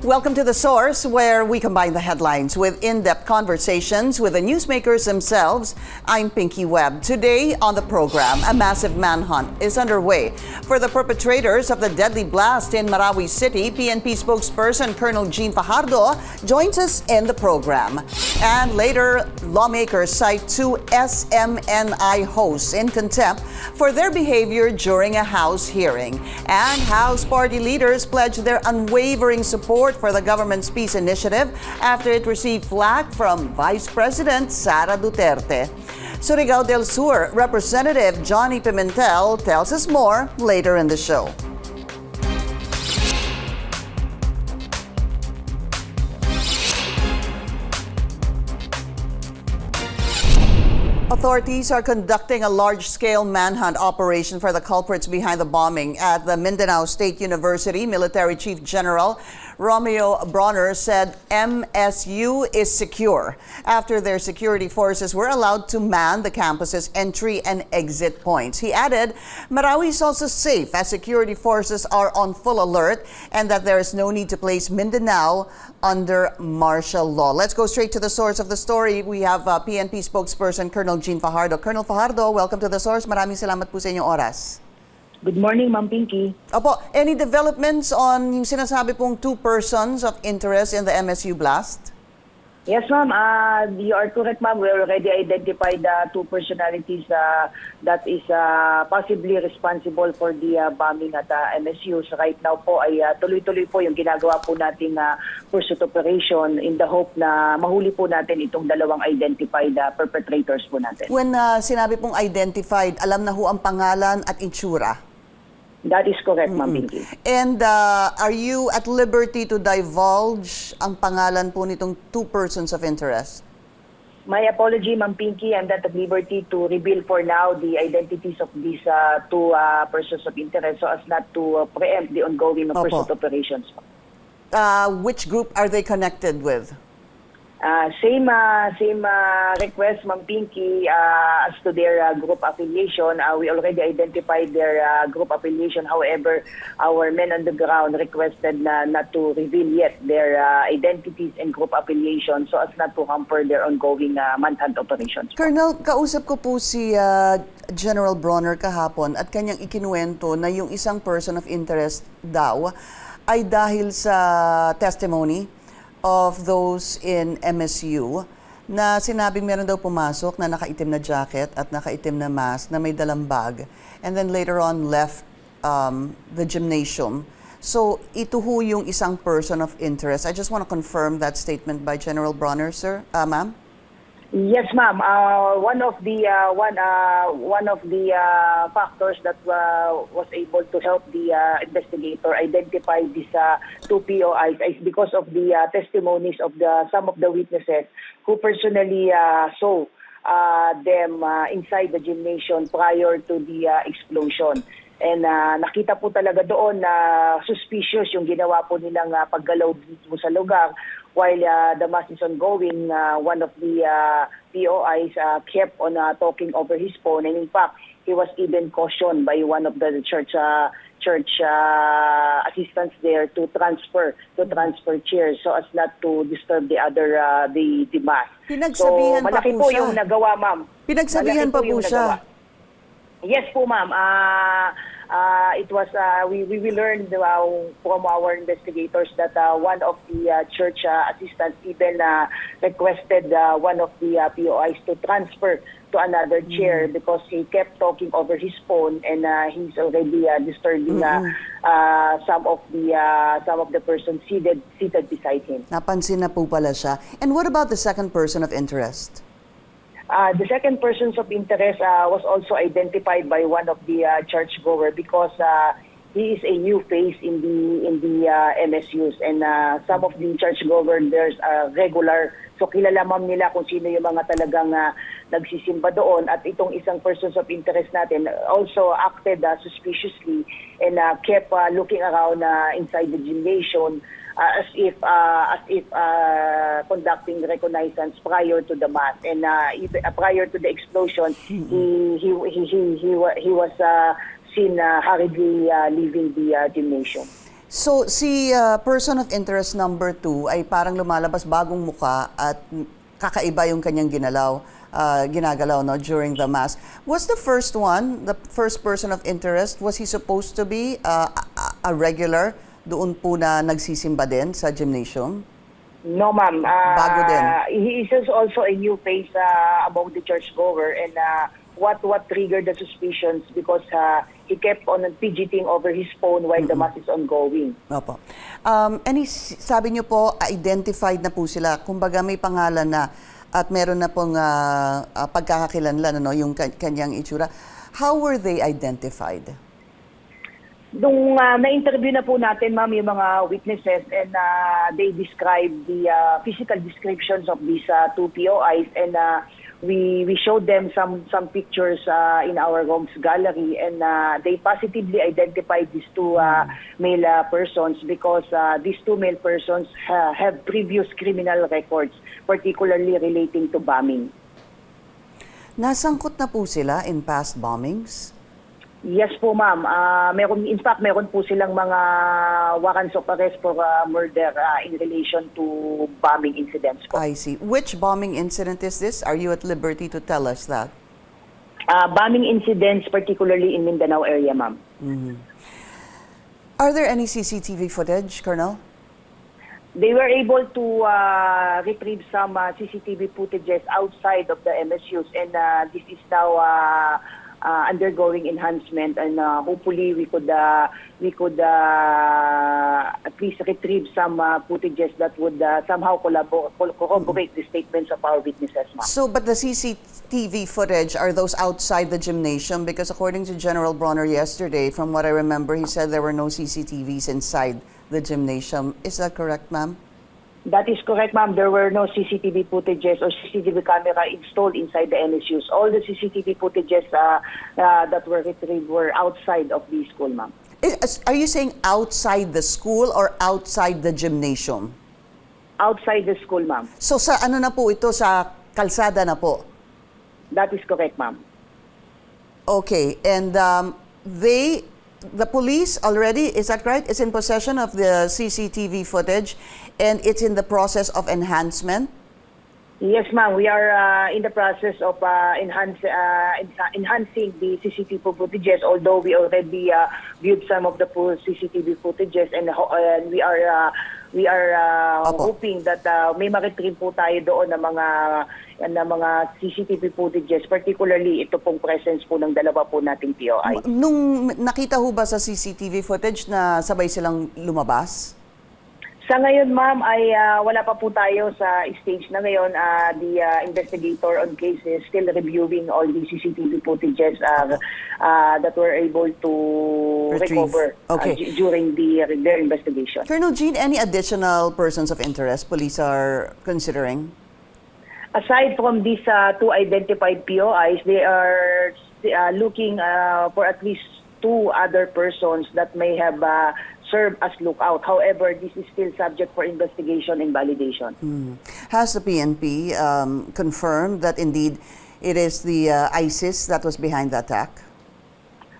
Welcome to The Source, where we combine the headlines with in-depth conversations with the newsmakers themselves. I'm Pinky Webb. Today on the program, a massive manhunt is underway for the perpetrators of the deadly blast in Marawi City. PNP spokesperson Colonel Jean Fajardo joins us in the program. And later, lawmakers cite two SMNI hosts in contempt for their behavior during a House hearing. And House party leaders pledge their unwavering support for the government's peace initiative after it received flack from Vice President Sara Duterte. Surigao del Sur Representative Johnny Pimentel tells us more later in the show. Authorities are conducting a large-scale manhunt operation for the culprits behind the bombing at the Mindanao State University. Military Chief General Romeo Bronner said MSU is secure after their security forces were allowed to man the campus's entry and exit points. He added, Marawi is also safe as security forces are on full alert and that there is no need to place Mindanao under martial law. Let's go straight to the source of the story. We have PNP spokesperson Colonel Jean Fajardo. Colonel Fajardo, welcome to The Source. Maraming salamat po sa inyong oras. Good morning, Ma'am Pinky. Opo, any developments on yung sinasabi pong two persons of interest in the MSU blast? Yes, ma'am. You are correct, ma'am. We already identified two personalities that is possibly responsible for the bombing at MSU. So right now po ay tuloy-tuloy po yung ginagawa po nating pursuit operation in the hope na mahuli po natin itong dalawang identified perpetrators po natin. When sinabi pong identified, alam na ho ang pangalan at itsura? That is correct, Ma'am Pinky. And are you at liberty to divulge ang pangalan po nitong two persons of interest? My apology, Ma'am Pinky. I'm not at liberty to reveal for now the identities of these two persons of interest so as not to preempt the ongoing pursuit operations. Which group are they connected with? Same request, Ma'am Pinky, as to their group affiliation. We already identified their group affiliation. However, our men on the ground requested not to reveal yet their identities and group affiliation so as not to hamper their ongoing manhunt operations. Colonel, kausap ko po si General Bronner kahapon at kanyang ikinuwento na yung isang person of interest daw ay dahil sa testimony of those in MSU na sinabing meron daw pumasok na nakaitim na jacket at nakaitim na mask na may dalang bag and then later on left the gymnasium. So ito ho yung isang person of interest. I just want to confirm that statement by General Bronner, sir. Ma'am? Yes, ma'am. One of the factors that was able to help the investigator identify these two POIs is because of the testimonies of some of the witnesses who personally saw them inside the gymnasium prior to the explosion. And nakita po talaga doon na suspicious yung ginawa po nilang paggalaw dito sa lugar. While the mass is ongoing, one of the POIs kept on talking over his phone, and in fact, he was even cautioned by one of the church assistants there to transfer chairs so as not to disturb the other the mass. Pinagsabihan so malaki pa po po siya. yung nagawa, ma'am. Pinagsabihan pa po siya. Yes po, ma'am. It was we learned from our investigators that one of the church assistants even requested one of the POIs to transfer to another chair because he kept talking over his phone and he's already disturbing some of the persons seated beside him. Napansin na po pala siya. And what about the second person of interest? The second persons of interest was also identified by one of the churchgoer because he is a new face in the MSUs, and some of the churchgoers are regular. So kilala ma'am nila kung sino yung mga talagang nagsisimba doon, at itong isang persons of interest natin also acted suspiciously and kept looking around inside the gymnasium as if conducting reconnaissance prior to the mass, and prior to the explosion, he was seen hurriedly leaving the gymnasium. So, si person of interest number 2 ay parang lumalabas bagong muka at kakaiba yung kanyang ginagalaw no, during the mass. Was the first one, the first person of interest, was he supposed to be a regular doon po na nagsisimba din sa gymnasium? No, ma'am. Bago din. He is also a new face among the churchgoer, and what triggered the suspicions because he kept on fidgeting over his phone while the mass is ongoing. Opo. Sabi niyo po, identified na po sila. Kumbaga may pangalan na at meron na pong pagkakakilanlan, ano, yung kanyang itsura. How were they identified? Nung na-interview na po natin, ma'am, yung mga witnesses, and they described the physical descriptions of these two POIs, and we showed them some pictures in our Rogues Gallery, and they positively identified these two male persons because these two male persons have previous criminal records, particularly relating to bombing. Nasangkot na po sila in past bombings? Yes po, ma'am. In fact, meron po silang mga warrants of arrest for murder in relation to bombing incidents po. I see. Which bombing incident is this? Are you at liberty to tell us that? Bombing incidents, particularly in Mindanao area, ma'am. Mm-hmm. Are there any CCTV footage, Colonel? They were able to retrieve some CCTV footages outside of the MSUs, and this is now undergoing enhancement, and hopefully we could at least retrieve some footages that would somehow corroborate the statements of our witnesses, ma'am. So, but the CCTV footage, are those outside the gymnasium? Because according to General Bronner yesterday, from what I remember, he said there were no CCTVs inside the gymnasium. Is that correct, ma'am? That is correct, ma'am. There were no CCTV footages or CCTV camera installed inside the MSUs. All the CCTV footages that were retrieved were outside of the school, ma'am. Are you saying outside the school or outside the gymnasium? Outside the school, ma'am. So sa ano na po ito, sa kalsada na po? That is correct, ma'am. Okay, and the police already, is that right, is in possession of the CCTV footage and it's in the process of enhancement? Yes, ma'am. We are in the process of enhancing the CCTV footages, although we already viewed some of the CCTV footages, and we are hoping that may ma-retrieve po tayo doon ng mga CCTV footages, particularly ito pong presence po ng dalawa po nating POI. Nung nakita ho ba sa CCTV footage na sabay silang lumabas? Sa ngayon, ma'am, ay wala pa po tayo sa stage na ngayon. The investigator on case is still reviewing all the CCTV footages that were able to recover during their investigation. Colonel Jean, any additional persons of interest police are considering? Aside from these two identified POIs, they are looking for at least two other persons that may have served as lookout. However, this is still subject for investigation and validation. Has the PNP confirmed that indeed it is the ISIS that was behind the attack?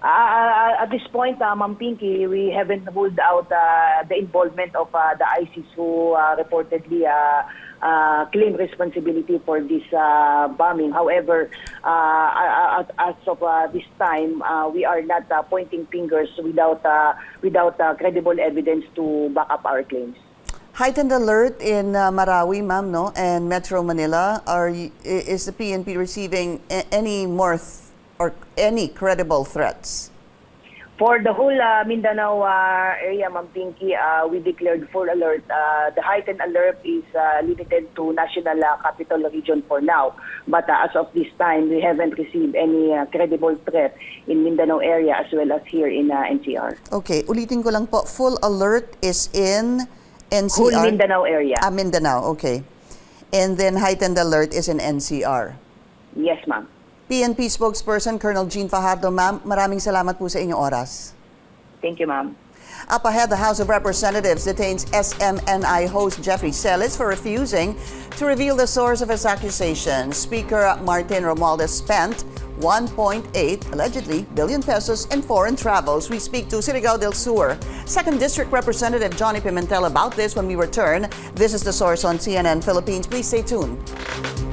At this point, Ma'am Pinky, we haven't ruled out the involvement of the ISIS who reportedly claim responsibility for this bombing. However, as of this time, we are not pointing fingers without credible evidence to back up our claims. Heightened alert in Marawi, ma'am, no, and Metro Manila. Is the PNP receiving any more or any credible threats? For the whole Mindanao area, Ma'am Pinky, we declared full alert. The heightened alert is limited to National Capital Region for now. But as of this time, we haven't received any credible threat in Mindanao area as well as here in NCR. Okay, ulitin ko lang po. Full alert is in NCR? Whole Mindanao area. Mindanao, okay. And then heightened alert is in NCR? Yes, ma'am. PNP spokesperson Colonel Jean Fajardo, ma'am, maraming salamat po sa inyong oras. Thank you, ma'am. Up ahead, the House of Representatives detains SMNI host Jeffrey Celis for refusing to reveal the source of his accusations. Speaker Martin Romualdez spent 1.8 allegedly billion pesos in foreign travels. We speak to Surigao del Sur 2nd District Representative Johnny Pimentel about this when we return. This is The Source on CNN Philippines. Please stay tuned.